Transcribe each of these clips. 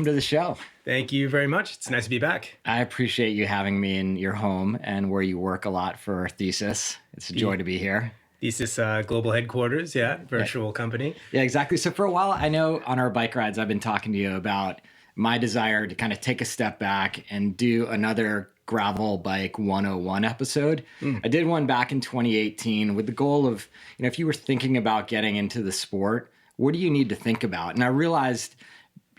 to the show. Thank you very much. It's nice to be back. I appreciate you having me in your home and where you work a lot for Thesis. It's a joy to be here. Thesis global headquarters, virtual company. Yeah, exactly. So for a while, I know on our bike rides, I've been talking to you about my desire to kind of take a step back and do another gravel bike 101 episode. I did one back in 2018 with the goal of, if you were thinking about getting into the sport, what do you need to think about? And I realized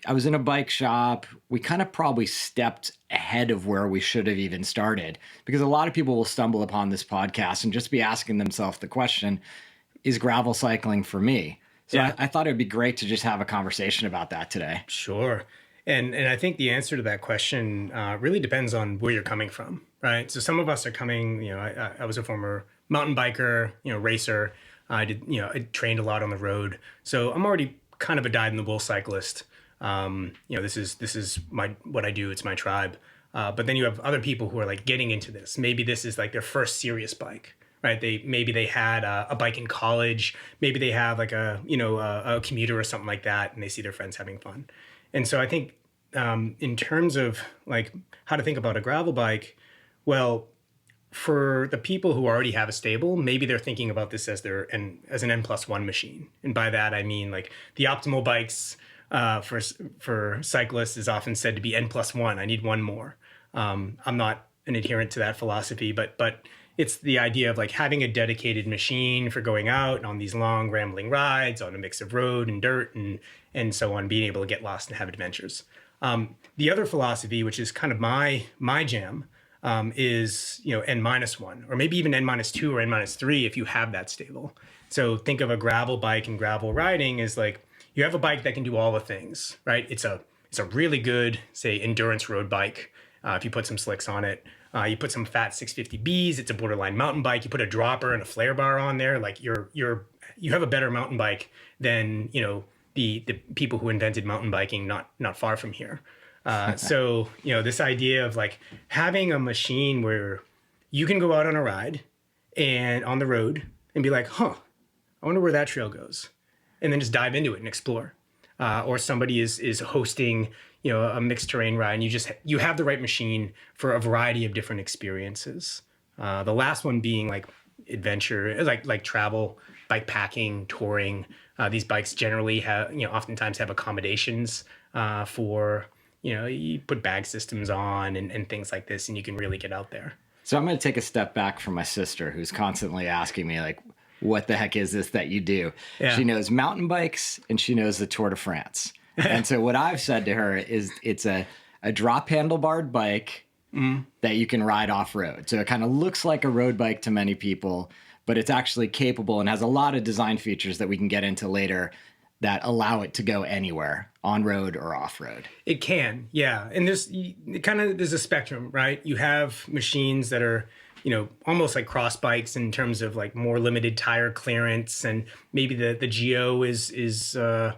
I was in a bike shop. We kind of probably stepped ahead of where we should have even started, because a lot of people will stumble upon this podcast and just be asking themselves the question, is gravel cycling for me? So I thought it'd be great to just have a conversation about that today. Sure. And I think the answer to that question really depends on where you're coming from, right? So some of us are coming, I was a former mountain biker, racer. I trained a lot on the road. So I'm already kind of a dyed-in-the-wool cyclist. This is what I do. It's my tribe. But then you have other people who are like getting into this. Maybe this is like their first serious bike, right? Maybe they had a bike in college. Maybe they have like a commuter or something like that, and they see their friends having fun. And so I think in terms of like how to think about a gravel bike, well, for the people who already have a stable, maybe they're thinking about this as an N+1 machine. And by that, I mean like the optimal bikes for cyclists is often said to be N+1. I need one more. I'm not an adherent to that philosophy, but it's the idea of like having a dedicated machine for going out on these long rambling rides on a mix of road and dirt and so on, being able to get lost and have adventures. The other philosophy, which is kind of my jam, is N-1, or maybe even N-2 or N-3 if you have that stable. So think of a gravel bike and gravel riding as like you have a bike that can do all the things, right? It's a really good, say, endurance road bike. If you put some slicks on it, you put some fat 650Bs, it's a borderline mountain bike. You put a dropper and a flare bar on there, like you have a better mountain bike than the people who invented mountain biking not far from here. So this idea of like having a machine where you can go out on a ride and on the road and be like, I wonder where that trail goes, and then just dive into it and explore. Or somebody is hosting a mixed terrain ride, and you have the right machine for a variety of different experiences. The last one being like adventure, like travel, bike packing, touring. These bikes generally have, oftentimes have accommodations for, you put bag systems on and things like this, and you can really get out there. So I'm going to take a step back from my sister, who's constantly asking me like, what the heck is this that you do? Yeah. She knows mountain bikes and she knows the Tour de France. And so what I've said to her is it's a drop handlebarred bike that you can ride off road. So it kind of looks like a road bike to many people, but it's actually capable and has a lot of design features that we can get into later that allow it to go anywhere, on road or off road. It can, yeah. And there's a spectrum, right? You have machines that are, almost like cross bikes in terms of like more limited tire clearance, and maybe the Geo is a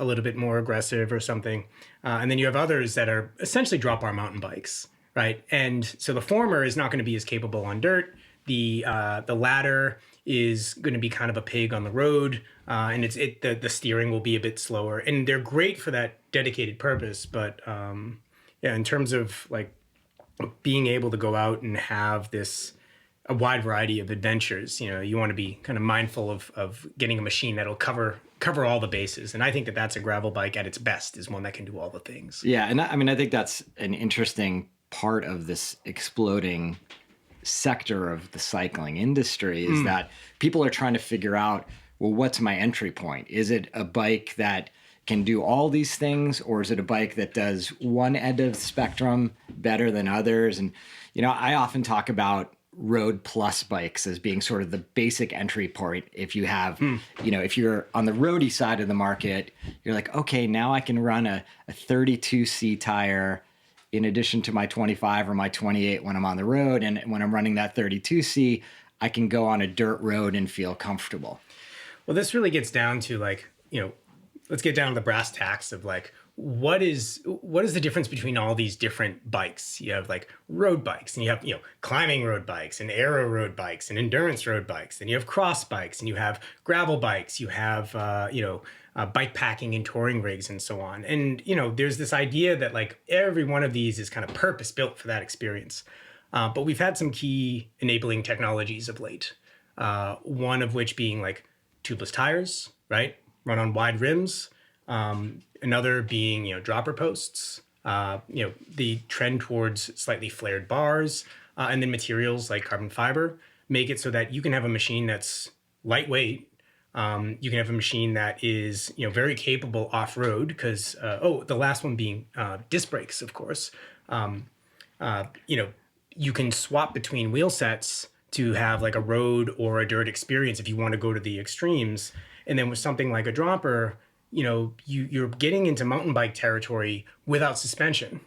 little bit more aggressive or something. And then you have others that are essentially drop-bar mountain bikes, right? And so the former is not going to be as capable on dirt. The latter is going to be kind of a pig on the road, and the steering will be a bit slower. And they're great for that dedicated purpose, but in terms of like being able to go out and have a wide variety of adventures, you want to be kind of mindful of getting a machine that'll cover all the bases. And I think that's a gravel bike at its best, is one that can do all the things. Yeah, and I think that's an interesting part of this exploding sector of the cycling industry is that people are trying to figure out, well, what's my entry point? Is it a bike that can do all these things, or is it a bike that does one end of the spectrum better than others? And, I often talk about road plus bikes as being sort of the basic entry point. If you have, if you're on the roady side of the market, you're like, okay, now I can run a 32C tire in addition to my 25 or my 28 when I'm on the road. And when I'm running that 32C, I can go on a dirt road and feel comfortable. Well, this really gets down to like, let's get down to the brass tacks of like, what is the difference between all these different bikes? You have like road bikes, and you have, climbing road bikes and aero road bikes and endurance road bikes, and you have cross bikes, and you have gravel bikes, you have bike packing and touring rigs and so on. And there's this idea that like every one of these is kind of purpose built for that experience. But we've had some key enabling technologies of late. One of which being like tubeless tires, right? Run on wide rims. Another being, dropper posts. The trend towards slightly flared bars, and then materials like carbon fiber make it so that you can have a machine that's lightweight. You can have a machine that is, very capable off-road because, the last one being disc brakes, of course. You can swap between wheel sets to have like a road or a dirt experience if you want to go to the extremes. And then with something like a dropper, you're getting into mountain bike territory without suspension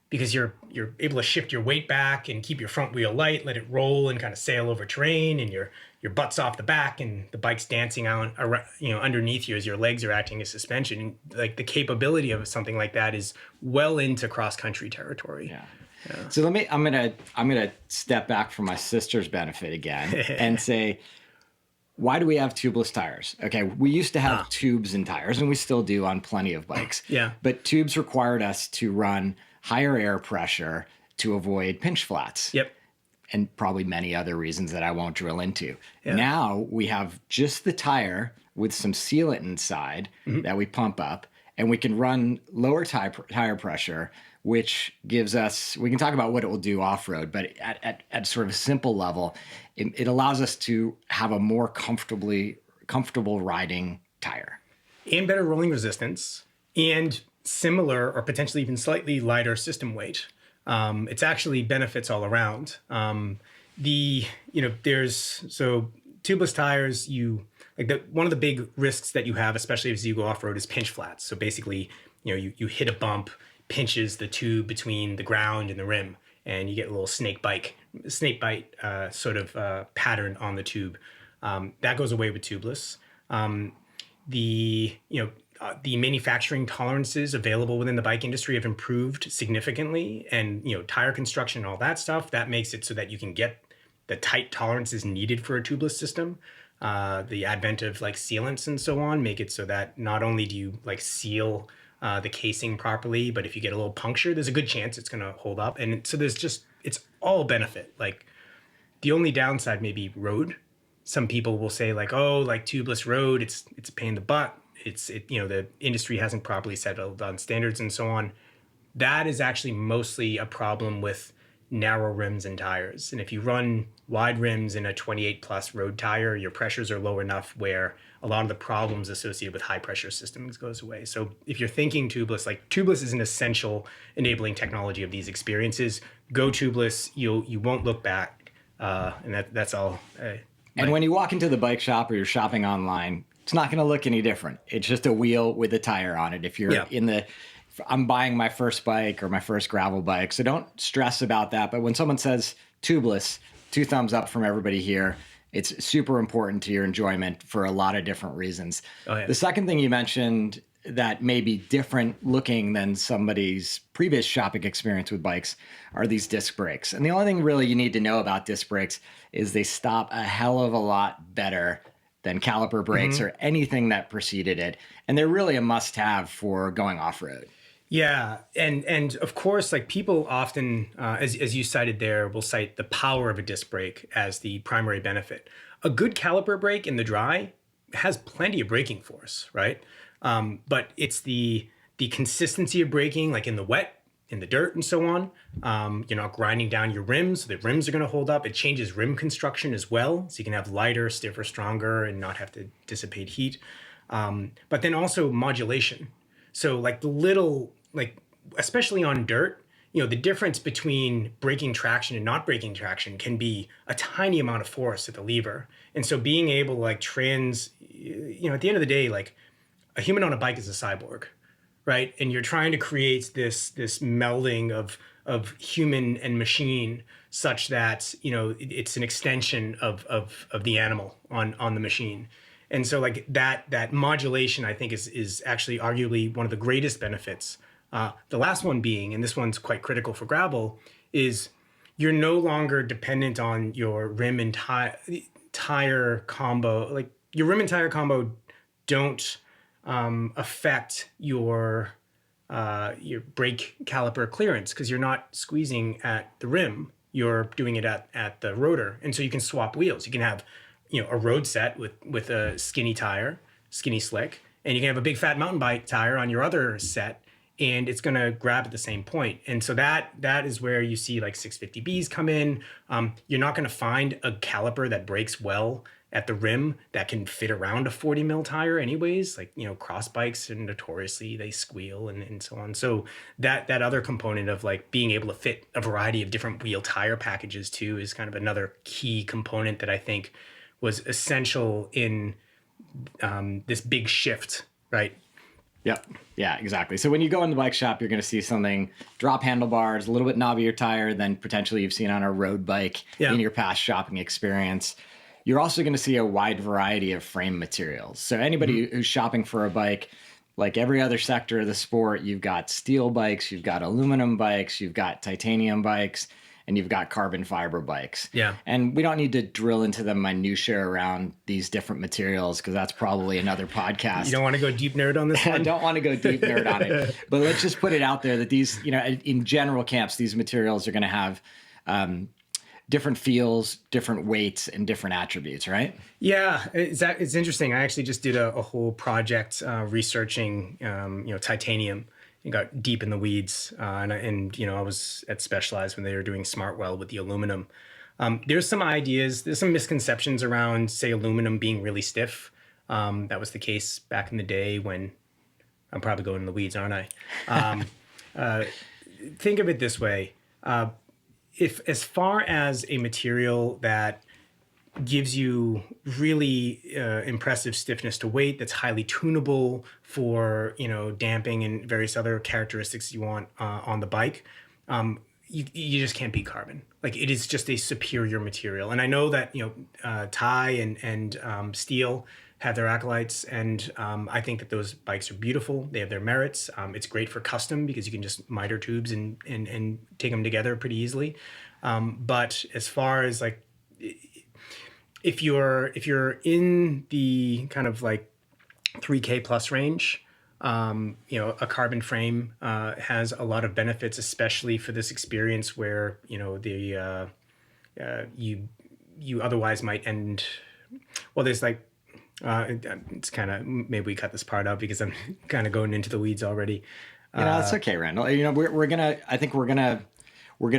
because you're able to shift your weight back and keep your front wheel light, let it roll and kind of sail over terrain, and your butt's off the back and the bike's dancing out, underneath you as your legs are acting as suspension. And like the capability of something like that is well into cross country territory. Yeah. Yeah. So I'm gonna step back for my sister's benefit again and say, why do we have tubeless tires? Okay, we used to have tubes in tires, and we still do on plenty of bikes. Yeah. But tubes required us to run higher air pressure to avoid pinch flats. Yep. And probably many other reasons that I won't drill into. Yeah. Now we have just the tire with some sealant inside that we pump up, and we can run lower tire pressure, which gives us, we can talk about what it will do off-road, but at sort of a simple level, it allows us to have a more comfortable riding tire. And better rolling resistance, and similar or potentially even slightly lighter system weight. It's actually benefits all around. There's tubeless tires, one of the big risks that you have, especially as you go off-road, is pinch flats. So basically, you hit a bump, pinches the tube between the ground and the rim, and you get a little snake bite pattern on the tube. That goes away with tubeless. The manufacturing tolerances available within the bike industry have improved significantly, and tire construction and all that stuff, that makes it so that you can get the tight tolerances needed for a tubeless system. The advent of like sealants and so on make it so that not only do you like seal the casing properly, but if you get a little puncture, there's a good chance it's going to hold up. And so it's all benefit. Like the only downside may be road. Some people will say like, oh, like tubeless road, it's a pain in the butt. The industry hasn't properly settled on standards and so on. That is actually mostly a problem with narrow rims and tires. And if you run wide rims in a 28 plus road tire, your pressures are low enough where a lot of the problems associated with high pressure systems goes away. So if you're thinking tubeless, like tubeless is an essential enabling technology of these experiences. Go tubeless, you won't look back. And that's all. And when you walk into the bike shop or you're shopping online, it's not going to look any different. It's just a wheel with a tire on it. If you're I'm buying my first bike or my first gravel bike, so don't stress about that. But when someone says tubeless, 2 thumbs up from everybody here. It's super important to your enjoyment for a lot of different reasons. Oh, yeah. The second thing you mentioned that may be different looking than somebody's previous shopping experience with bikes are these disc brakes. And the only thing really you need to know about disc brakes is they stop a hell of a lot better than caliper brakes or anything that preceded it. And they're really a must-have for going off-road. Yeah, and of course, like people often, as you cited there, will cite the power of a disc brake as the primary benefit. A good caliper brake in the dry has plenty of braking force, right? But it's the consistency of braking, like in the wet, in the dirt, and so on. You're not grinding down your rims, so the rims are going to hold up. It changes rim construction as well, so you can have lighter, stiffer, stronger, and not have to dissipate heat. But then also modulation. So like the little, like especially on dirt, the difference between braking traction and not braking traction can be a tiny amount of force at the lever. And so being able to like at the end of the day, like a human on a bike is a cyborg, right? And you're trying to create this melding of human and machine such that, it's an extension of the animal on the machine. And so like that modulation, I think, is actually arguably one of the greatest benefits The last one being, and this one's quite critical for gravel, is you're no longer dependent on your rim and tire combo. Like your rim and tire combo don't affect your brake caliper clearance because you're not squeezing at the rim. You're doing it at the rotor, and so you can swap wheels. You can have a road set with a skinny tire, skinny slick, and you can have a big fat mountain bike tire on your other set, and it's going to grab at the same point. And so that is where you see like 650Bs come in. You're not going to find a caliper that breaks well at the rim that can fit around a 40 mil tire anyways. Like, cross bikes, and notoriously they squeal and so on. So that other component of like being able to fit a variety of different wheel tire packages too is kind of another key component that I think was essential in this big shift, right? Yep. Yeah, exactly. So when you go in the bike shop, you're going to see something drop handlebars, a little bit knobbier tire than potentially you've seen on a road bike in your past shopping experience. You're also going to see a wide variety of frame materials. So anybody who's shopping for a bike, like every other sector of the sport, you've got steel bikes, you've got aluminum bikes, you've got titanium bikes, and you've got carbon fiber bikes. Yeah. And we don't need to drill into the minutia around these different materials because that's probably another podcast. You don't want to go deep nerd on this one? I don't want to go deep nerd on it. But let's just put it out there that these, in general camps, these materials are going to have different feels, different weights, and different attributes, right? Yeah, it's interesting. I actually just did a whole project researching, titanium. And got deep in the weeds, and I was at Specialized when they were doing Smartwell with the aluminum. There's some ideas, there's some misconceptions around, say, aluminum being really stiff. That was the case back in the day when I'm probably going in the weeds, aren't I? Think of it this way: if as far as a material that gives you really impressive stiffness to weight, that's highly tunable for damping and various other characteristics you want on the bike, you just can't beat carbon. Like, it is just a superior material. And I know that Thai and steel have their acolytes, and I think that those bikes are beautiful. They have their merits. It's great for custom because you can just miter tubes and take them together pretty easily. But as far as like, if you're in the kind of like 3K plus range, a carbon frame has a lot of benefits, especially for this experience where you otherwise might end. Well, there's like it's kind of, maybe we cut this part out because I'm kind of going into the weeds already. It's okay, Randall. We're gonna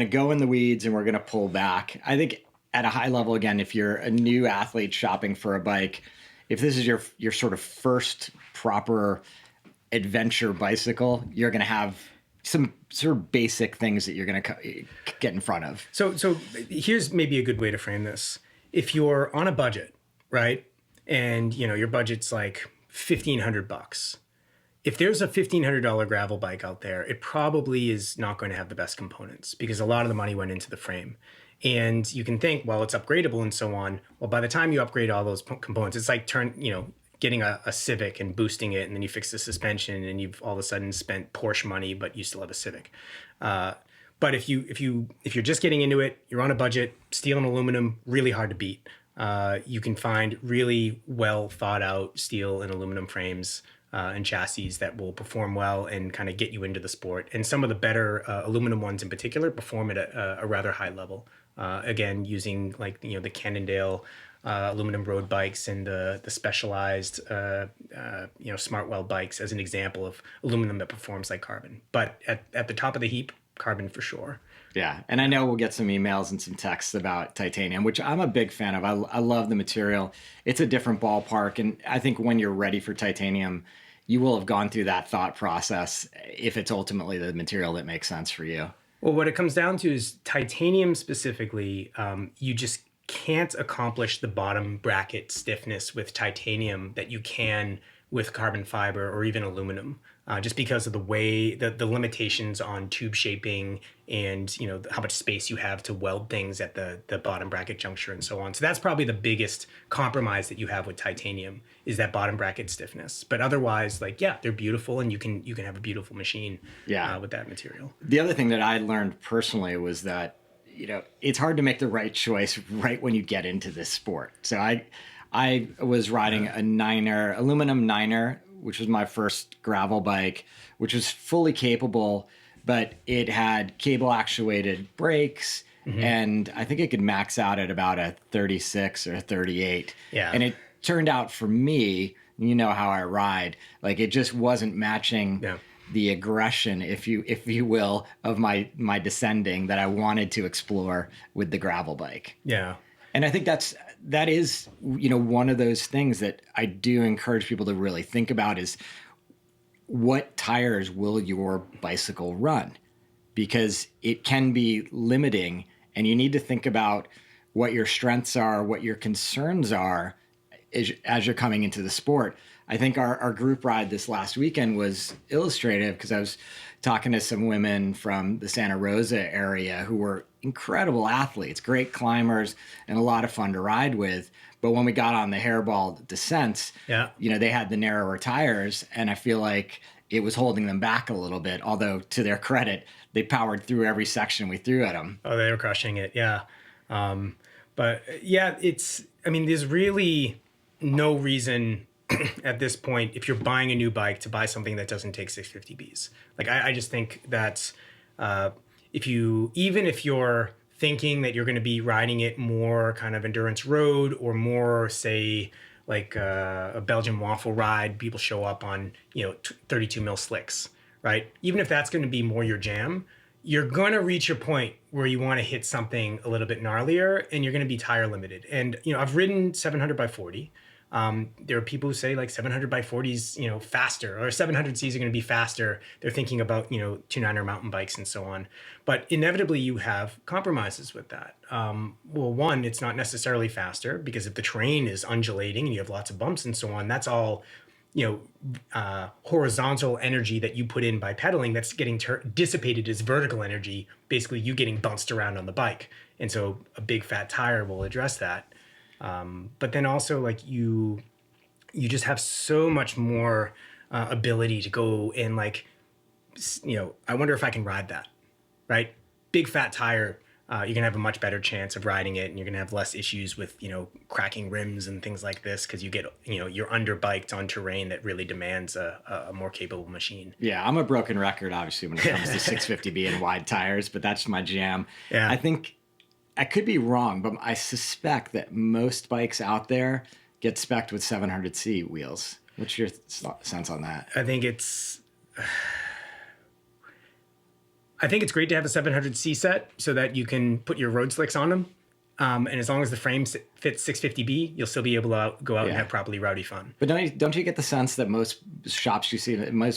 go in the weeds and we're gonna pull back. I think at a high level, again, if you're a new athlete shopping for a bike, if this is your sort of first proper adventure bicycle, you're going to have some sort of basic things that you're going to get in front of. So here's maybe a good way to frame this. If you're on a budget, right, and your budget's like $1,500, if there's a $1,500 gravel bike out there, it probably is not going to have the best components because a lot of the money went into the frame. And you can think, well, it's upgradable and so on. Well, by the time you upgrade all those components, it's like getting a Civic and boosting it, and then you fix the suspension, and you've all of a sudden spent Porsche money, but you still have a Civic. But if you're just getting into it, you're on a budget, steel and aluminum, really hard to beat. You can find really well thought out steel and aluminum frames and chassis that will perform well and kind of get you into the sport. And some of the better aluminum ones in particular perform at a rather high level. Again, using like the Cannondale aluminum road bikes and the Specialized Smartwell bikes as an example of aluminum that performs like carbon. But at the top of the heap, carbon for sure. Yeah, and I know we'll get some emails and some texts about titanium, which I'm a big fan of. I love the material. It's a different ballpark, and I think when you're ready for titanium, you will have gone through that thought process if it's ultimately the material that makes sense for you. Well, what it comes down to is titanium specifically, you just can't accomplish the bottom bracket stiffness with titanium that you can with carbon fiber or even aluminum. just because of the way the limitations on tube shaping and how much space you have to weld things at the bottom bracket juncture and so on. So that's probably the biggest compromise that you have with titanium is that bottom bracket stiffness. But otherwise, like, yeah, they're beautiful, and you can have a beautiful machine with that material. The other thing that I learned personally was that it's hard to make the right choice right when you get into this sport. So I was riding a aluminum niner, which was my first gravel bike, which was fully capable, but it had cable actuated brakes. And I think it could max out at about a 36 or 38. Yeah. And it turned out for me, you know how I ride, like it just wasn't matching the aggression, if you will, of my descending that I wanted to explore with the gravel bike. Yeah. And I think that is one of those things that I do encourage people to really think about is what tires will your bicycle run? Because it can be limiting, and you need to think about what your strengths are, what your concerns are as you're coming into the sport. I think our group ride this last weekend was illustrative because I was talking to some women from the Santa Rosa area who were incredible athletes, great climbers, and a lot of fun to ride with. But when we got on the hairball descents, they had the narrower tires, and I feel like it was holding them back a little bit. Although, to their credit, they powered through every section we threw at them. Oh, they were crushing it, yeah. But yeah, there's really no reation at this point, if you're buying a new bike, to buy something that doesn't take 650Bs. Like, I just think that if you're thinking that you're going to be riding it more kind of endurance road or more, say, like a Belgian waffle ride, people show up on 32 mil slicks, right? Even if that's going to be more your jam, you're going to reach a point where you want to hit something a little bit gnarlier, and you're going to be tire limited. And I've ridden 700 by 40. There are people who say like 700 by 40s, faster, or 700Cs are going to be faster. They're thinking about, 2.9er mountain bikes and so on. But inevitably you have compromises with that. Well, one, it's not necessarily faster, because if the terrain is undulating and you have lots of bumps and so on, that's all, horizontal energy that you put in by pedaling that's getting dissipated as vertical energy, basically you getting bounced around on the bike. And so a big fat tire will address that. But then also, like, you just have so much more ability to go and, like, I wonder if I can ride that, right? Big fat tire, you're gonna have a much better chance of riding it, and you're gonna have less issues with cracking rims and things like this, because you get you're underbiked on terrain that really demands a more capable machine. Yeah, I'm a broken record, obviously, when it comes to 650B and wide tires, but that's my jam. Yeah. I think I could be wrong, but I suspect that most bikes out there get spec'd with 700C wheels. What's your sense on that? I think it's great to have a 700C set so that you can put your road slicks on them. And as long as the frame fits 650B, you'll still be able to go out and have properly rowdy fun. But don't you get the sense that most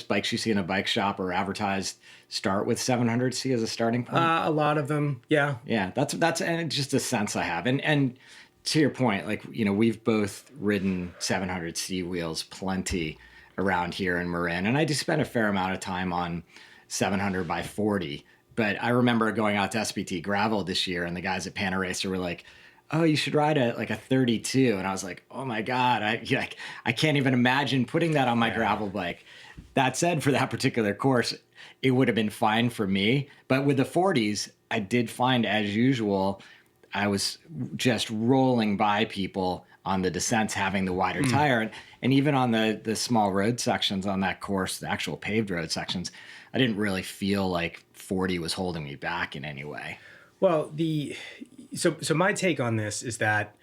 bikes you see in a bike shop or advertised start with 700C as a starting point? A lot of them, yeah. Yeah, that's and just a sense I have. And to your point, like, we've both ridden 700C wheels plenty around here in Marin, and I do spend a fair amount of time on 700 by 40. But I remember going out to SBT Gravel this year, and the guys at Panaracer were like, "Oh, you should ride a 32," and I was like, "Oh my god, I can't even imagine putting that on my gravel bike." That said, for that particular course, it would have been fine for me. But with the 40s, I did find, as usual, I was just rolling by people on the descents having the wider tire, and even on the small road sections on that course, the actual paved road sections, I didn't really feel like 40 was holding me back in any way. Well, so my take on this is that,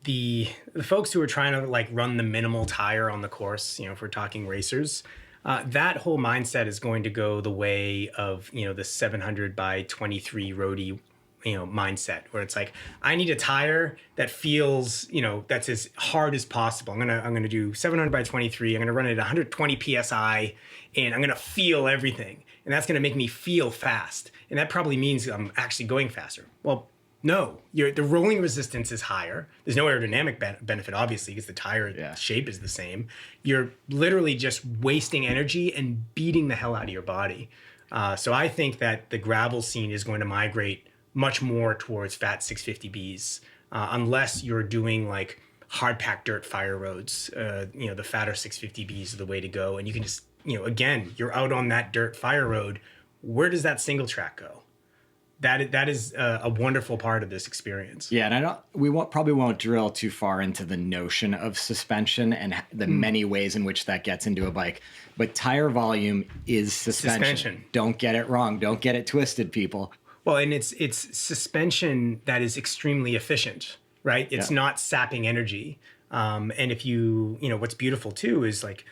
the folks who are trying to, like, run the minimal tire on the course, if we're talking racers, that whole mindset is going to go the way of, the 700 by 23 roadie, mindset, where it's like, I need a tire that feels, that's as hard as possible. I'm gonna do 700 by 23. I'm gonna run it at 120 psi, and I'm gonna feel everything, and that's gonna make me feel fast, and that probably means I'm actually going faster. Well, No, the rolling resistance is higher. There's no aerodynamic benefit, obviously, because the tire shape is the same. You're literally just wasting energy and beating the hell out of your body. So I think that the gravel scene is going to migrate much more towards fat 650Bs, unless you're doing like hard packed dirt fire roads. The fatter 650Bs is the way to go. And you can just, again, you're out on that dirt fire road. Where does that single track go? That is a wonderful part of this experience. Yeah, and probably won't drill too far into the notion of suspension and the many ways in which that gets into a bike. But tire volume is suspension. Don't get it wrong. Don't get it twisted, people. Well, and it's suspension that is extremely efficient, right? It's not sapping energy. And if what's beautiful too is like,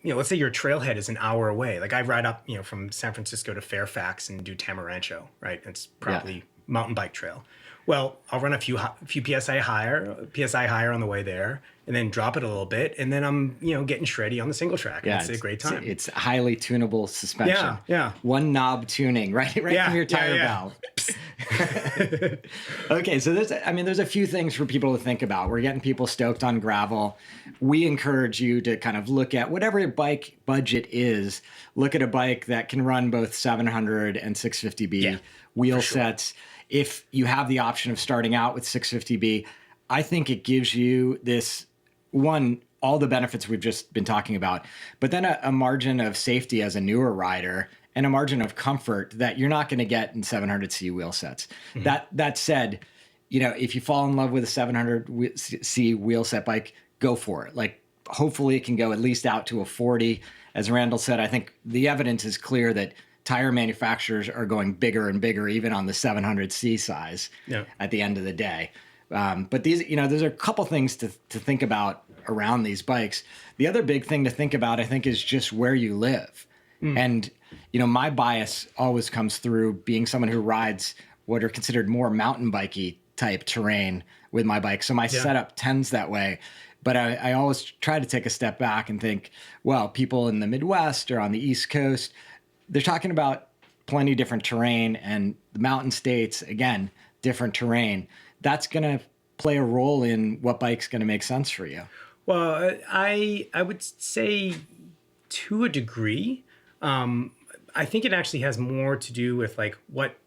let's say your trailhead is an hour away. Like I ride up, from San Francisco to Fairfax and do Tamarancho, right? It's probably mountain bike trail. Well, I'll run a few PSI higher on the way there, and then drop it a little bit, and then I'm getting shreddy on the single track. Yeah, it's a great time. It's highly tunable suspension. Yeah. One knob tuning right from your tire valve. Okay, so there's a few things for people to think about. We're getting people stoked on gravel. We encourage you to kind of look at whatever your bike budget is. Look at a bike that can run both 700 and 650B wheel sets. If you have the option of starting out with 650B, I think it gives you this all the benefits we've just been talking about, but then a margin of safety as a newer rider and a margin of comfort that you're not going to get in 700C wheel sets. Mm-hmm. That said, if you fall in love with a 700C wheel set bike, go for it. Like, hopefully it can go at least out to a 40. As Randall said, I think the evidence is clear that tire manufacturers are going bigger and bigger, even on the 700C size at the end of the day. But these, there's a couple things to think about around these bikes. The other big thing to think about, I think, is just where you live. And, my bias always comes through being someone who rides what are considered more mountain bikey type terrain with my bike. So my setup tends that way. But I always try to take a step back and think, well, people in the Midwest or on the East Coast, they're talking about plenty of different terrain, and the mountain states, again, different terrain. That's going to play a role in what bike's going to make sense for you. Well, I would say to a degree. I think it actually has more to do with like what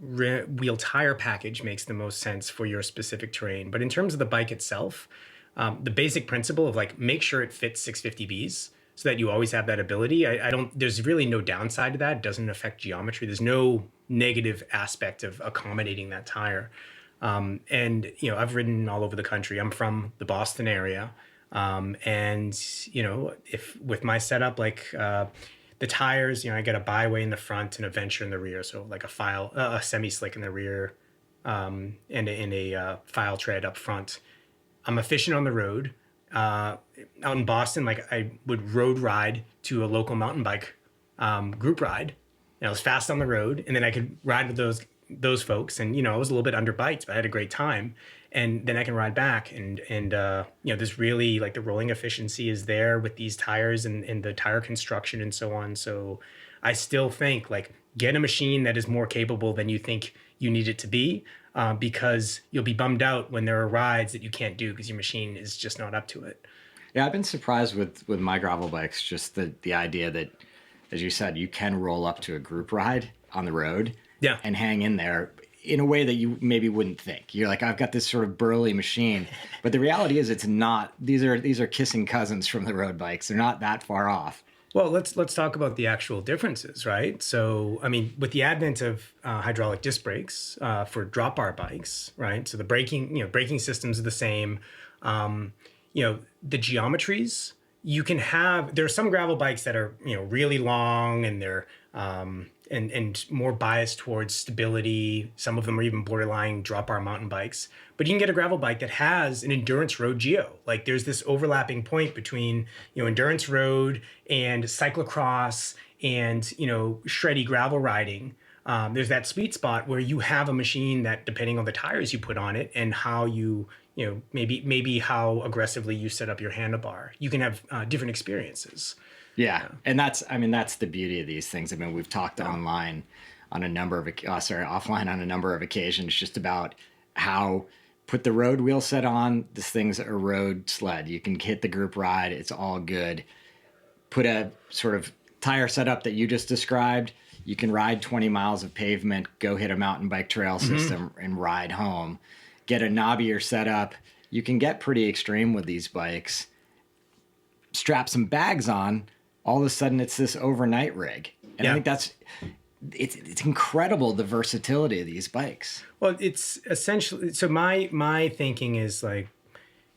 wheel tire package makes the most sense for your specific terrain. But in terms of the bike itself, the basic principle of like make sure it fits 650Bs. So that you always have that ability. There's really no downside to that. It doesn't affect geometry. There's no negative aspect of accommodating that tire. And I've ridden all over the country. I'm from the Boston area. And if with my setup, like the tires, I get a byway in the front and a venture in the rear. So like a semi-slick in the rear, and a file tread up front. I'm efficient on the road. Out in Boston, like I would road ride to a local mountain bike group ride. And I was fast on the road, and then I could ride with those folks. And I was a little bit underbiked, but I had a great time. And then I can ride back, and there's really like the rolling efficiency is there with these tires and the tire construction and so on. So I still think like get a machine that is more capable than you think you need it to be. Because you'll be bummed out when there are rides that you can't do because your machine is just not up to it. Yeah, I've been surprised with my gravel bikes, just the idea that, as you said, you can roll up to a group ride on the road and hang in there in a way that you maybe wouldn't think. You're like, I've got this sort of burly machine. But the reality is it's not. These are kissing cousins from the road bikes. They're not that far off. Well, let's talk about the actual differences, right? So, with the advent of hydraulic disc brakes for drop bar bikes, right? So the braking systems are the same. The geometries you can have. There are some gravel bikes that are really long and they're and more biased towards stability. Some of them are even borderline drop bar mountain bikes. But you can get a gravel bike that has an endurance road geo. Like there's this overlapping point between endurance road and cyclocross and shreddy gravel riding. There's that sweet spot where you have a machine that, depending on the tires you put on it and how maybe how aggressively you set up your handlebar, you can have different experiences. Yeah. And that's the beauty of these things. We've talked offline on a number of occasions just about how put the road wheel set on. This thing's a road sled. You can hit the group ride. It's all good. Put a sort of tire setup that you just described. You can ride 20 miles of pavement, go hit a mountain bike trail system and ride home. Get a knobbier setup. You can get pretty extreme with these bikes. Strap some bags on. All of a sudden it's this overnight rig. And I think it's incredible, the versatility of these bikes. Well, it's essentially, so my thinking is like,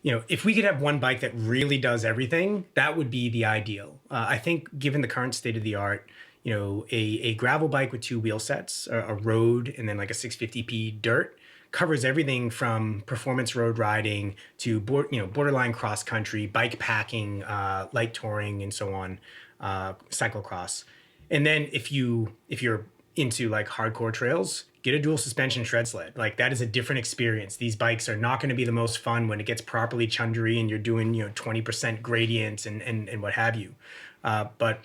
if we could have one bike that really does everything, that would be the ideal. I think given the current state of the art, a gravel bike with 2 wheel sets, a road, and then like a 650p dirt covers everything from performance road riding to borderline cross country, bike packing, light touring, and so on, cyclocross. And then if you're into like hardcore trails, get a dual suspension shred sled. Like that is a different experience. These bikes are not going to be the most fun when it gets properly chundery and you're doing 20% gradients and what have you. But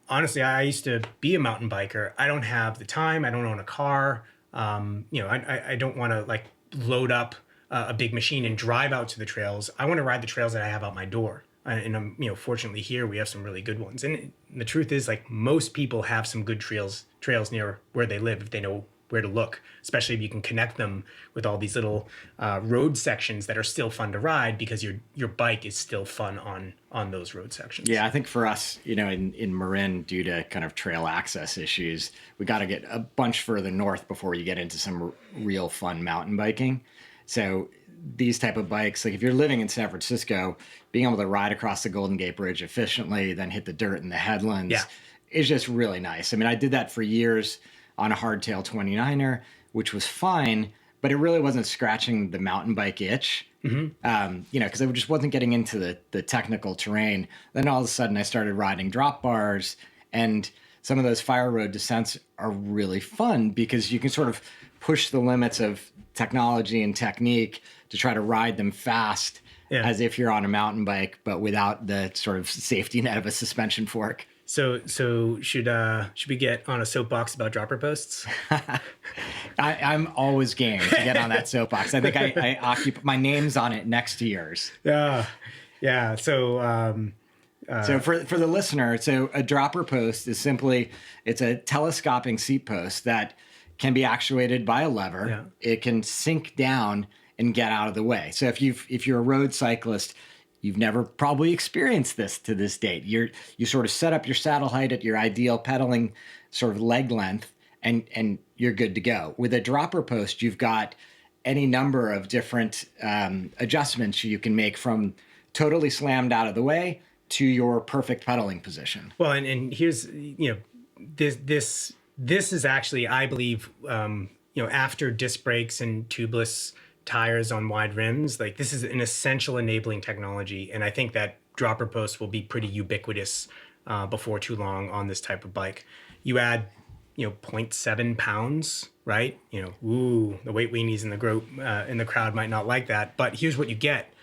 honestly, I used to be a mountain biker. I don't have the time. I don't own a car. I don't want to like load up a big machine and drive out to the trails. I want to ride the trails that I have out my door. And I'm, fortunately here we have some really good ones. And the truth is, like, most people have some good trails near where they live if they know where to look, especially if you can connect them with all these little road sections that are still fun to ride because your bike is still fun on those road sections. Yeah, I think for us, in Marin, due to kind of trail access issues, we got to get a bunch further north before you get into some real fun mountain biking. So these type of bikes, like if you're living in San Francisco, being able to ride across the Golden Gate Bridge efficiently, then hit the dirt in the headlands is just really nice. I mean, I did that for years on a hardtail 29er, which was fine, but it really wasn't scratching the mountain bike itch, because I just wasn't getting into the technical terrain. Then all of a sudden I started riding drop bars, and some of those fire road descents are really fun because you can sort of push the limits of technology and technique to try to ride them fast as if you're on a mountain bike, but without the sort of safety net of a suspension fork. So should we get on a soapbox about dropper posts? I'm always game to get on that soapbox. I think I occupy, my name's on it next to yours. Yeah. So for the listener, so a dropper post is simply, it's a telescoping seat post that can be actuated by a lever. Yeah. It can sink down and get out of the way. So if you're a road cyclist, you've never probably experienced this to this date. You sort of set up your saddle height at your ideal pedaling sort of leg length, and you're good to go. With a dropper post, you've got any number of different adjustments you can make, from totally slammed out of the way to your perfect pedaling position. Well, and here's, this is actually, I believe, after disc brakes and tubeless tires on wide rims, like this is an essential enabling technology. And I think that dropper posts will be pretty ubiquitous before too long on this type of bike. You add, 0.7 pounds, right? The weight weenies in the crowd might not like that, but here's what you get.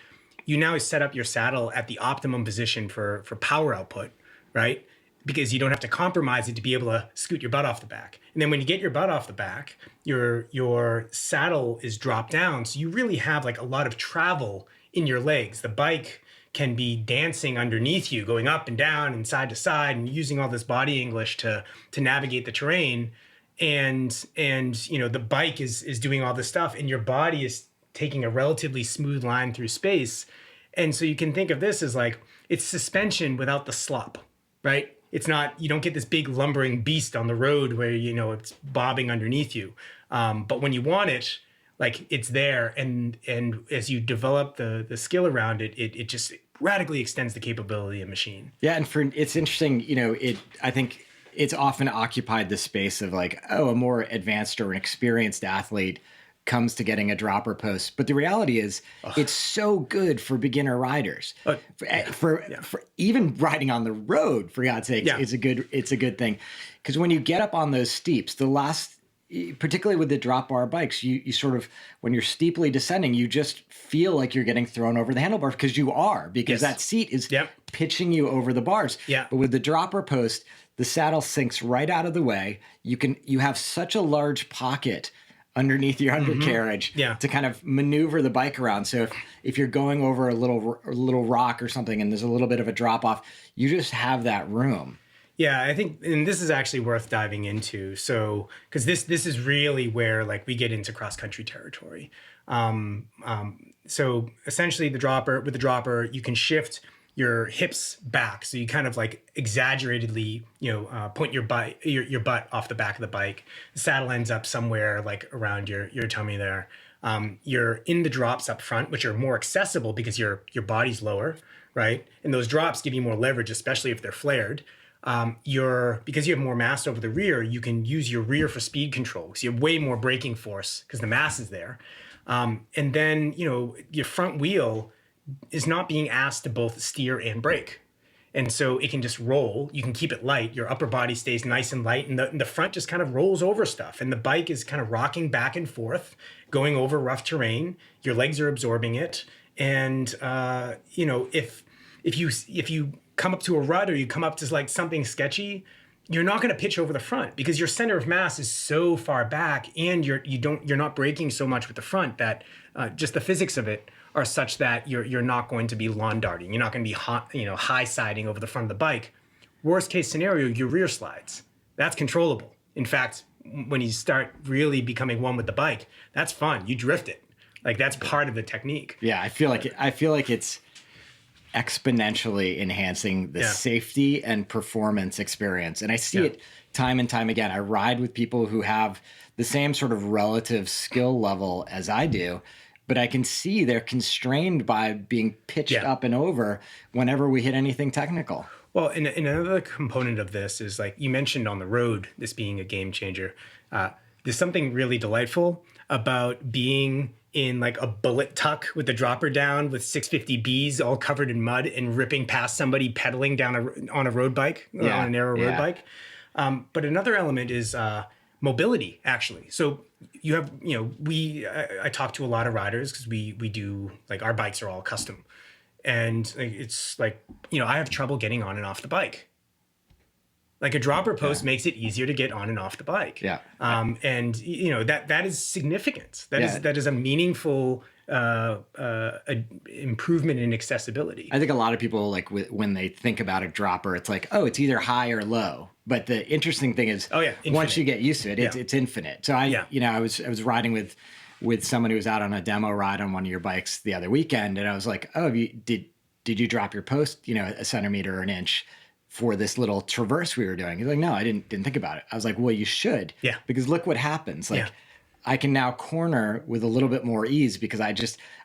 You now set up your saddle at the optimum position for power output, right? Because you don't have to compromise it to be able to scoot your butt off the back. And then when you get your butt off the back, your saddle is dropped down. So you really have like a lot of travel in your legs. The bike can be dancing underneath you, going up and down and side to side, and using all this body English to navigate the terrain. And the bike is doing all this stuff, and your body is taking a relatively smooth line through space. And so you can think of this as like, it's suspension without the slop, right? It's not, you don't get this big lumbering beast on the road where, it's bobbing underneath you. But when you want it, like it's there. And as you develop the skill around it, it just radically extends the capability of the machine. Yeah. And it's interesting, I think it's often occupied the space of like, a more advanced or an experienced athlete comes to getting a dropper post, but the reality is it's so good for beginner riders. For even riding on the road, for God's sake, it's a good thing. Because when you get up on those steeps, particularly with the drop bar bikes, you sort of, when you're steeply descending, you just feel like you're getting thrown over the handlebars, because that seat is pitching you over the bars. Yeah. But with the dropper post, the saddle sinks right out of the way. You have such a large pocket underneath your undercarriage Yeah. to kind of maneuver the bike around. So if you're going over a little rock or something and there's a little bit of a drop off, you just have that room. Yeah, I think, and this is actually worth diving into. So, because this is really where like we get into cross country territory. So essentially, with the dropper, you can shift your hips back, so you kind of like exaggeratedly, point your butt off the back of the bike. The saddle ends up somewhere like around your tummy there. You're in the drops up front, which are more accessible because your body's lower, right? And those drops give you more leverage, especially if they're flared. Because you have more mass over the rear, you can use your rear for speed control. So you have way more braking force because the mass is there. And then, your front wheel is not being asked to both steer and brake. And so it can just roll. You can keep it light. Your upper body stays nice and light. And the front just kind of rolls over stuff. And the bike is kind of rocking back and forth, going over rough terrain. Your legs are absorbing it. And, if you come up to a rut or you come up to like something sketchy, you're not going to pitch over the front because your center of mass is so far back, and you're not braking so much with the front that just the physics of it are such that you're not going to be lawn darting. You're not going to be high siding over the front of the bike. Worst case scenario, your rear slides. That's controllable. In fact, when you start really becoming one with the bike, that's fun. You drift it. Like that's part of the technique. Yeah, I feel like it's exponentially enhancing the safety and performance experience. And I see it time and time again. I ride with people who have the same sort of relative skill level as I do, but I can see they're constrained by being pitched up and over whenever we hit anything technical. Well, and another component of this is like you mentioned on the road, this being a game changer. There's something really delightful about being in like a bullet tuck with the dropper down with 650Bs all covered in mud and ripping past somebody pedaling down on a road bike, on a narrow road bike. But another element is mobility, actually. So you have, I talk to a lot of riders because we do, like, our bikes are all custom. And it's like, I have trouble getting on and off the bike. Like a dropper post makes it easier to get on and off the bike. Yeah. And that is significant. That is a meaningful improvement in accessibility. I think a lot of people, like, when they think about a dropper, it's like, oh, it's either high or low. But the interesting thing is, once you get used to it, it's infinite. So I was riding with someone who was out on a demo ride on one of your bikes the other weekend, and I was like, oh, did you drop your post, a centimeter or an inch for this little traverse we were doing? He's like, no, I didn't think about it. I was like, well, you should. Yeah. Because look what happens. Like, I can now corner with a little bit more ease because I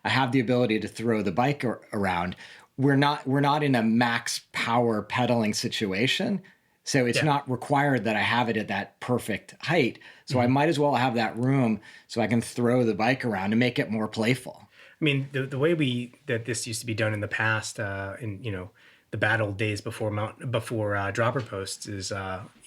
have the ability to throw the bike around. We're not in a max power pedaling situation. So it's not required that I have it at that perfect height. So I might as well have that room so I can throw the bike around and make it more playful. I mean, the way that this used to be done in the past, in the bad old days before dropper posts, is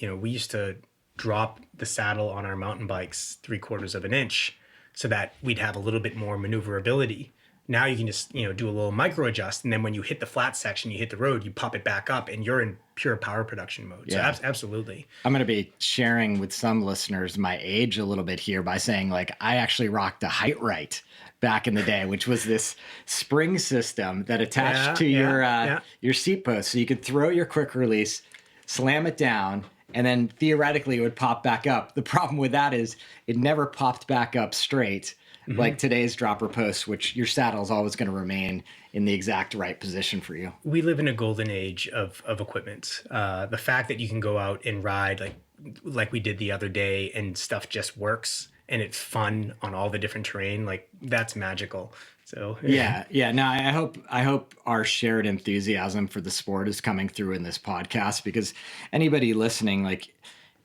we used to drop the saddle on our mountain bikes 3/4 of an inch so that we'd have a little bit more maneuverability. Now you can just do a little micro adjust, and then when you hit the flat section, you hit the road, you pop it back up, and you're in pure power production mode. Yeah. So absolutely. I'm going to be sharing with some listeners my age a little bit here by saying, like, I actually rocked a Height Right back in the day, which was this spring system that attached to your seat post, so you could throw your quick release, slam it down, and then theoretically it would pop back up. The problem with that is it never popped back up straight. Like today's dropper post, which your saddle is always going to remain in the exact right position for you. We live in a golden age of equipment. The fact that you can go out and ride like we did the other day, and stuff just works and it's fun on all the different terrain, like that's magical. So yeah. No, I hope our shared enthusiasm for the sport is coming through in this podcast, because anybody listening, like,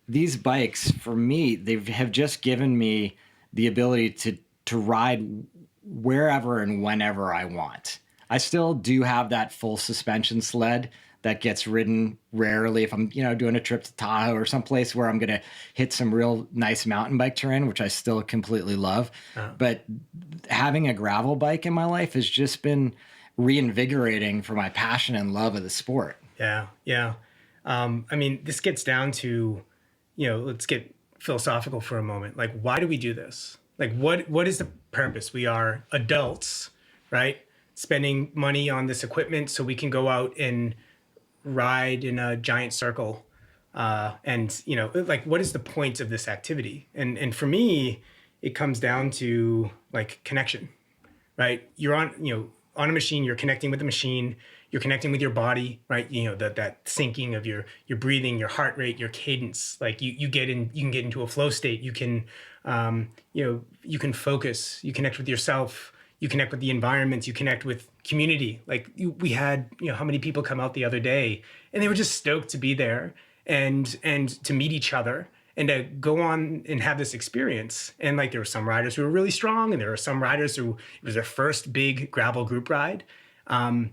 these bikes for me, they have just given me the ability to ride wherever and whenever I want. I still do have that full suspension sled that gets ridden rarely if I'm, doing a trip to Tahoe or someplace where I'm going to hit some real nice mountain bike terrain, which I still completely love. But having a gravel bike in my life has just been reinvigorating for my passion and love of the sport. Yeah. I mean, this gets down to, let's get philosophical for a moment. Like, why do we do this? Like what is the purpose? We are adults, right? Spending money on this equipment so we can go out and ride in a giant circle. And like, what is the point of this activity? And for me, it comes down to like connection, right? You're on a machine, you're connecting with the machine, you're connecting with your body, right? That syncing of your breathing, your heart rate, your cadence. Like you can get into a flow state. You can you can focus, you connect with yourself, you connect with the environment, you connect with community. Like we had, how many people come out the other day and they were just stoked to be there and to meet each other and to go on and have this experience. And like, there were some riders who were really strong, and there were some riders who, it was their first big gravel group ride. And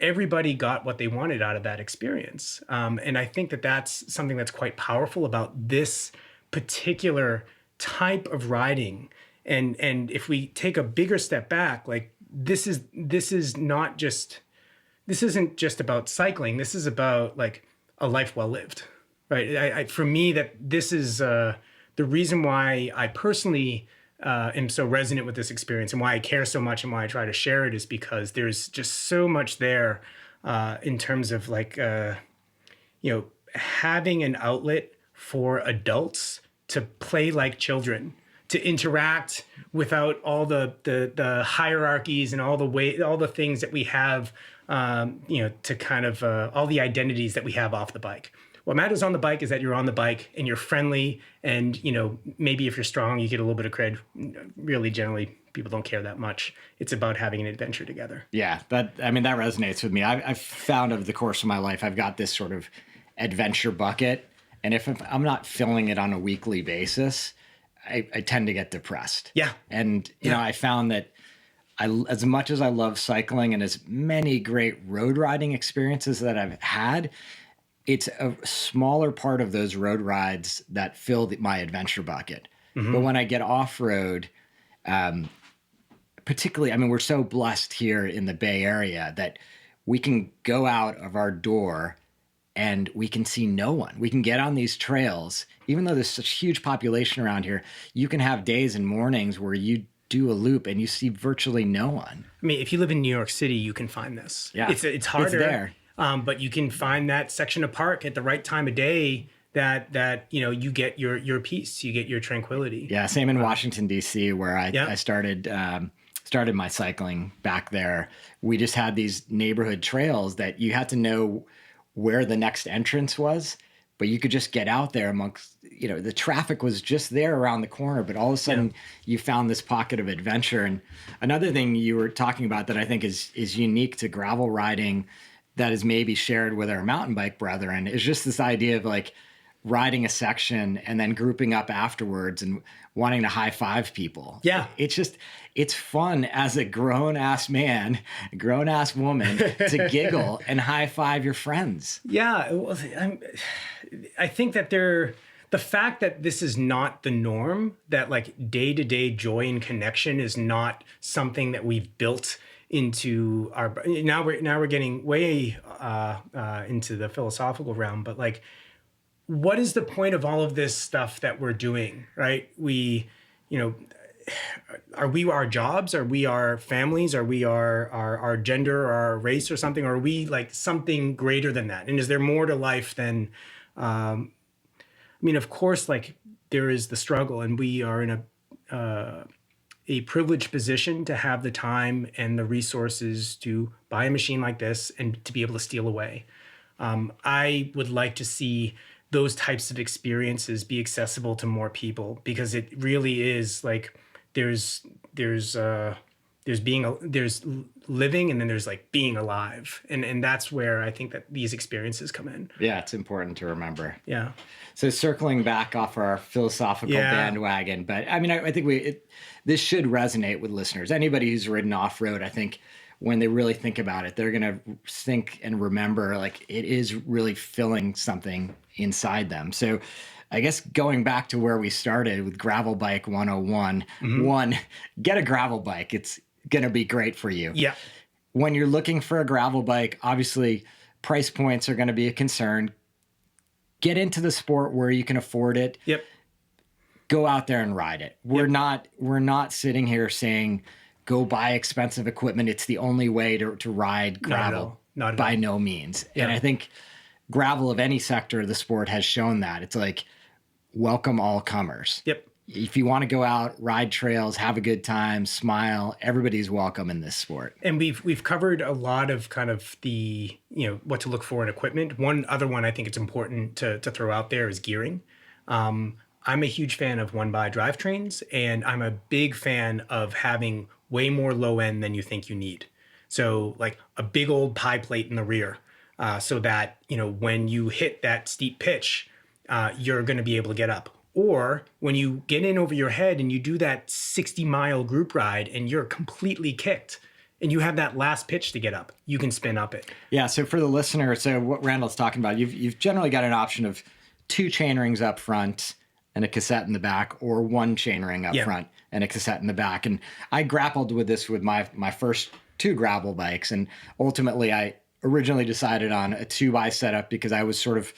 everybody got what they wanted out of that experience. And I think that that's something that's quite powerful about this particular type of riding. And if we take a bigger step back, like this isn't just about cycling. This is about like a life well lived, right? For me, that this is the reason why I personally am so resonant with this experience, and why I care so much and why I try to share it, is because there's just so much there in terms of like, having an outlet for adults to play like children, to interact without all the hierarchies and all the things that we have, to kind of all the identities that we have off the bike. What matters on the bike is that you're on the bike and you're friendly, and maybe if you're strong, you get a little bit of cred. Really, generally, people don't care that much. It's about having an adventure together. Yeah, that resonates with me. I've found over the course of my life, I've got this sort of adventure bucket, and if I'm not filling it on a weekly basis, I tend to get depressed. Yeah, and I found that as much as I love cycling and as many great road riding experiences that I've had, it's a smaller part of those road rides that fill my adventure bucket. Mm-hmm. But when I get off-road, particularly, we're so blessed here in the Bay Area that we can go out of our door and we can see no one. We can get on these trails. Even though there's such huge population around here, you can have days and mornings where you do a loop and you see virtually no one. If you live in New York City, you can find this. Yeah, it's harder. It's there. But you can find that section of park at the right time of day that you get your peace, you get your tranquility. Yeah, same in Washington, D.C., where I started my cycling back there. We just had these neighborhood trails that you had to know where the next entrance was, but you could just get out there amongst, the traffic was just there around the corner, but all of a sudden you found this pocket of adventure. And another thing you were talking about that I think is unique to gravel riding, that is maybe shared with our mountain bike brethren, is just this idea of like riding a section and then grouping up afterwards and wanting to high five people. Yeah. It's fun as a grown ass man, a grown ass woman to giggle and high five your friends. Yeah. Well, I think that the fact that this is not the norm, that like day-to-day joy and connection is not something that we've built into our, now we're getting way into the philosophical realm, but like, what is the point of all of this stuff that we're doing, right? We, are we our jobs? Are we our families? Are we our gender or our race or something? Or are we like something greater than that? And is there more to life than, of course, like there is the struggle, and we are in a privileged position to have the time and the resources to buy a machine like this and to be able to steal away. I would like to see those types of experiences be accessible to more people, because it really is like there's living, and then there's like being alive, and that's where I think that these experiences come in. Yeah, it's important to remember. Yeah. So circling back off our philosophical bandwagon, but I think this should resonate with listeners. Anybody who's ridden off road, I think, when they really think about it, they're going to think and remember like it is really filling something inside them. So I guess going back to where we started with Gravel Bike 101, one, get a gravel bike. It's going to be great for you. Yeah. When you're looking for a gravel bike, obviously price points are going to be a concern. Get into the sport where you can afford it. Yep. go out there and ride it. We're not sitting here saying go buy expensive equipment. It's the only way to ride gravel. Not at By all. no means. Yeah. And I think gravel of any sector of the sport has shown that. It's like welcome all comers. Yep. If you want to go out, ride trails, have a good time, smile, everybody's welcome in this sport. And we've covered a lot of kind of the, what to look for in equipment. One other one I think it's important to throw out there is gearing. I'm a huge fan of one-by drivetrains, and I'm a big fan of having way more low end than you think you need. So like a big old pie plate in the rear, so that, when you hit that steep pitch, you're going to be able to get up. Or when you get in over your head and you do that 60-mile group ride and you're completely kicked and you have that last pitch to get up, you can spin up it. Yeah. So for the listener, so what Randall's talking about, you've generally got an option of 2 chain rings up front and a cassette in the back, or 1 chain ring up front and a cassette in the back. And I grappled with this with my first 2 gravel bikes. And ultimately I originally decided on a 2x setup because I was sort of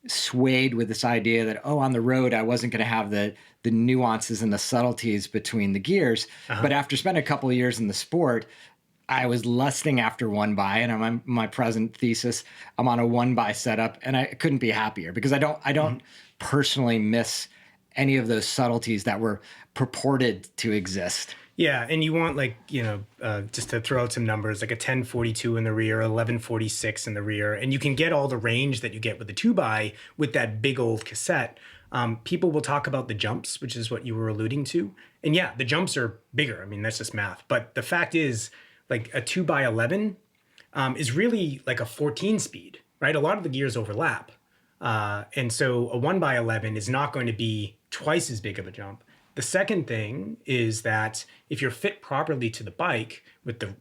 swayed with this idea that, on the road, I wasn't going to have the nuances and the subtleties between the gears. But after spending a couple of years in the sport, I was lusting after 1x, and I'm on my present Thesis. I'm on a 1x setup, and I couldn't be happier because I don't personally miss any of those subtleties that were purported to exist. Yeah, and you want just to throw out some numbers, like a 1042 in the rear, 1146 in the rear, and you can get all the range that you get with the 2x with that big old cassette. People will talk about the jumps, which is what you were alluding to. And yeah, the jumps are bigger. I mean, that's just math. But the fact is, like a 2x11 is really like a 14 speed, right? A lot of the gears overlap. And so a 1x11 is not going to be twice as big of a jump. The second thing is that if you're fit properly to the bike with the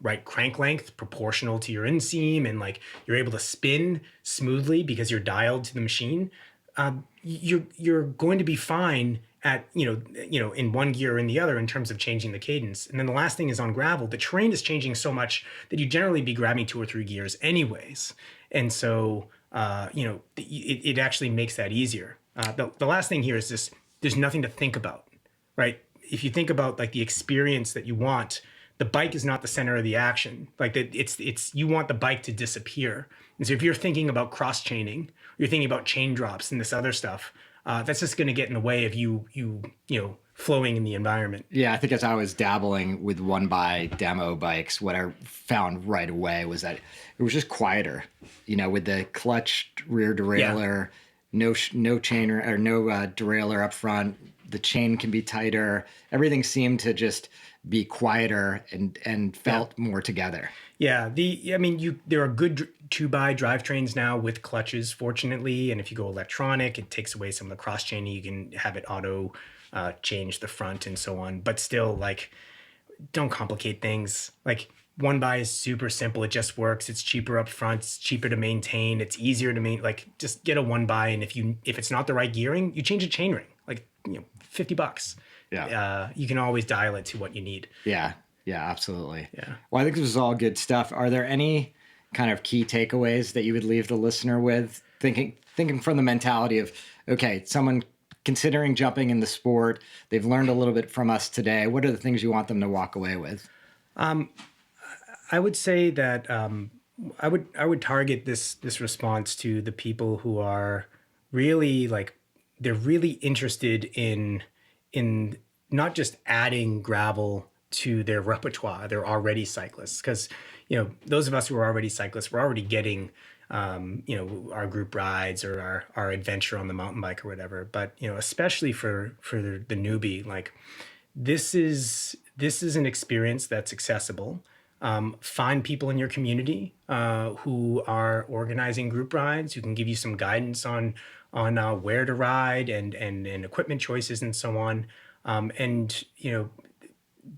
right crank length proportional to your inseam, and like you're able to spin smoothly because you're dialed to the machine, you're going to be fine at in one gear or in the other in terms of changing the cadence. And then the last thing is on gravel, the terrain is changing so much that you generally be grabbing 2 or 3 gears anyways, and so it actually makes that easier. The last thing here is this. There's nothing to think about, right? If you think about like the experience that you want, the bike is not the center of the action. Like it's you want the bike to disappear. And so if you're thinking about cross chaining, you're thinking about chain drops and this other stuff, that's just going to get in the way of you flowing in the environment. Yeah, I think as I was dabbling with 1x demo bikes, what I found right away was that it was just quieter, with the clutched rear derailleur. Yeah. No chainer or no derailleur up front. The chain can be tighter. Everything seemed to just be quieter and felt more together. Yeah, there are good 2x drivetrains now with clutches, fortunately. And if you go electronic, it takes away some of the cross chaining. You can have it auto change the front and so on. But still, like, don't complicate things. Like 1x is super simple. It just works. It's cheaper up front. It's cheaper to maintain. It's easier to maintain. Like, just get a 1x, and if it's not the right gearing, you change a chain ring. Like, $50. Yeah. You can always dial it to what you need. Yeah. Yeah, absolutely. Yeah. Well, I think this is all good stuff. Are there any kind of key takeaways that you would leave the listener with, thinking from the mentality of, okay, someone considering jumping in the sport, they've learned a little bit from us today. What are the things you want them to walk away with? I would say that I would target this response to the people who are really they're really interested in not just adding gravel to their repertoire. They're already cyclists, because those of us who are already cyclists, we're already getting our group rides or our adventure on the mountain bike or whatever. But especially for the newbie, like this is an experience that's accessible. Find people in your community who are organizing group rides, who can give you some guidance on where to ride and equipment choices and so on. And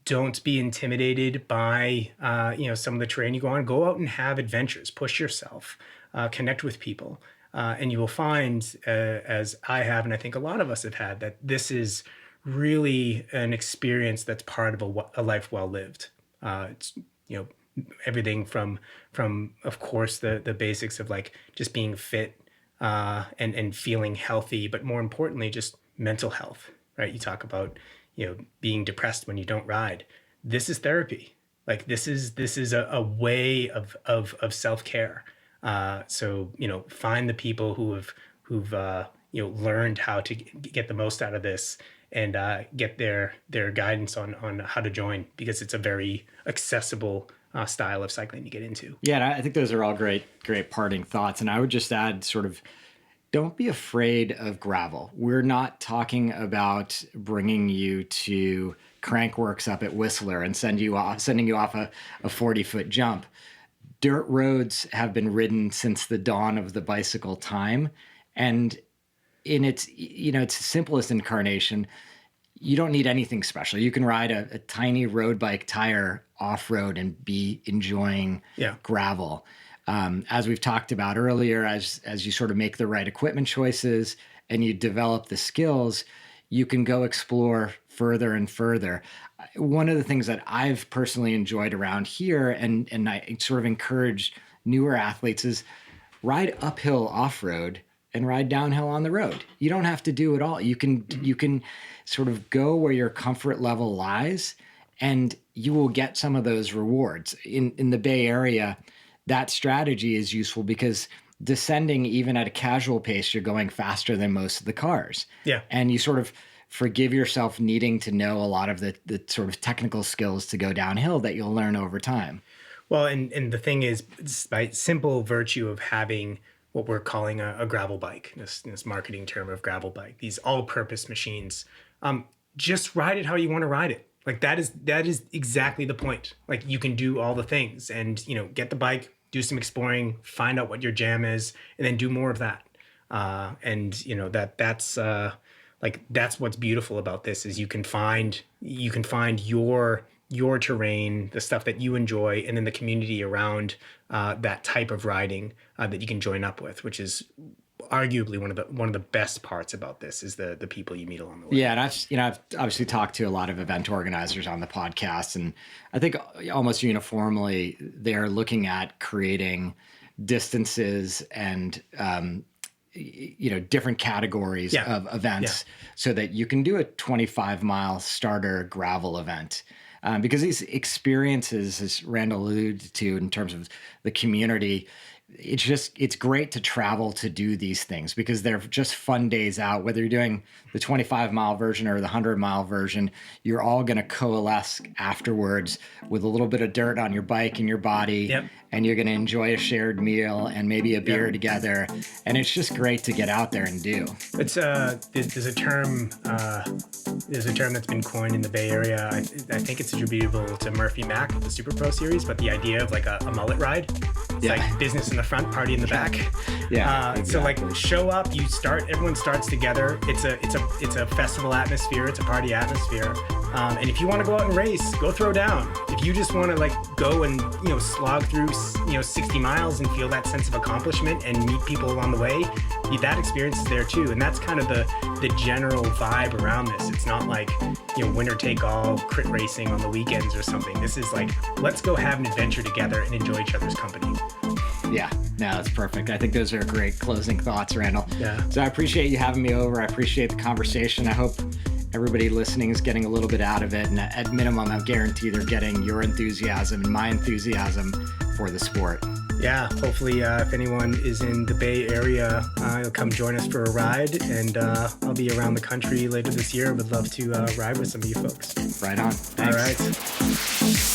don't be intimidated by some of the terrain you go on. Go out and have adventures. Push yourself. Connect with people, and you will find, as I have, and I think a lot of us have had, that this is really an experience that's part of a life well lived. It's everything from of course the basics of like just being fit and feeling healthy, but more importantly just mental health, right? You talk about, being depressed when you don't ride. This is therapy. Like this is a way of self-care. So, find the people who've learned how to get the most out of this, and get their guidance on how to join, because it's a very accessible style of cycling to get into. Yeah, and I think those are all great parting thoughts. And I would just add sort of, don't be afraid of gravel. We're not talking about bringing you to Crankworks up at Whistler and sending you off a 40-foot jump. Dirt roads have been ridden since the dawn of the bicycle time. And in its simplest incarnation, you don't need anything special. You can ride a tiny road bike tire off-road and be enjoying gravel. As we've talked about earlier, as you sort of make the right equipment choices and you develop the skills, you can go explore further and further. One of the things that I've personally enjoyed around here, and I sort of encourage newer athletes, is ride uphill off-road and ride downhill on the road. You don't have to do it all. You can sort of go where your comfort level lies, and you will get some of those rewards. In the Bay Area, that strategy is useful because descending, even at a casual pace, you're going faster than most of the cars. Yeah. And you sort of forgive yourself needing to know a lot of the sort of technical skills to go downhill that you'll learn over time. Well, and the thing is, by simple virtue of having what we're calling a gravel bike, this marketing term of gravel bike, these all-purpose machines, just ride it how you want to ride it. Like that is exactly the point. Like you can do all the things, and get the bike, do some exploring, find out what your jam is, and then do more of that. That's what's beautiful about this, is you can find your terrain, the stuff that you enjoy, and then the community around that type of riding that you can join up with, which is arguably one of the best parts about this, is the people you meet along the way. Yeah, and I've obviously talked to a lot of event organizers on the podcast, and I think almost uniformly they're looking at creating distances and different categories of events so that you can do a 25-mile starter gravel event. Because these experiences, as Randall alluded to in terms of the community, it's great to travel to do these things because they're just fun days out. Whether you're doing the 25-mile version or the 100-mile version, you're all going to coalesce afterwards with a little bit of dirt on your bike and your body, and you're going to enjoy a shared meal and maybe a beer together. And it's just great to get out there and do. It's there's a term that's been coined in the Bay Area. I think it's attributable to Murphy Mac, the Super Pro Series, but the idea of like a mullet ride. It's like business in the front, party in the back. Exactly. So like show up, everyone starts together. It's a festival atmosphere. It's a party atmosphere. And if you want to go out and race, go throw down. If you just want to like go and slog through 60 miles and feel that sense of accomplishment and meet people along the way, that experience is there too. And that's kind of the general vibe around this. It's not like winner take all crit racing on the weekends or something. This is like, let's go have an adventure together and enjoy each other's company. Yeah, no, that's perfect. I think those are great closing thoughts, Randall. Yeah. So I appreciate you having me over. I appreciate the conversation. I hope everybody listening is getting a little bit out of it. And at minimum, I guarantee they're getting your enthusiasm and my enthusiasm for the sport. Yeah, hopefully if anyone is in the Bay Area, you'll come join us for a ride. And I'll be around the country later this year. Would love to ride with some of you folks. Right on. Thanks. All right.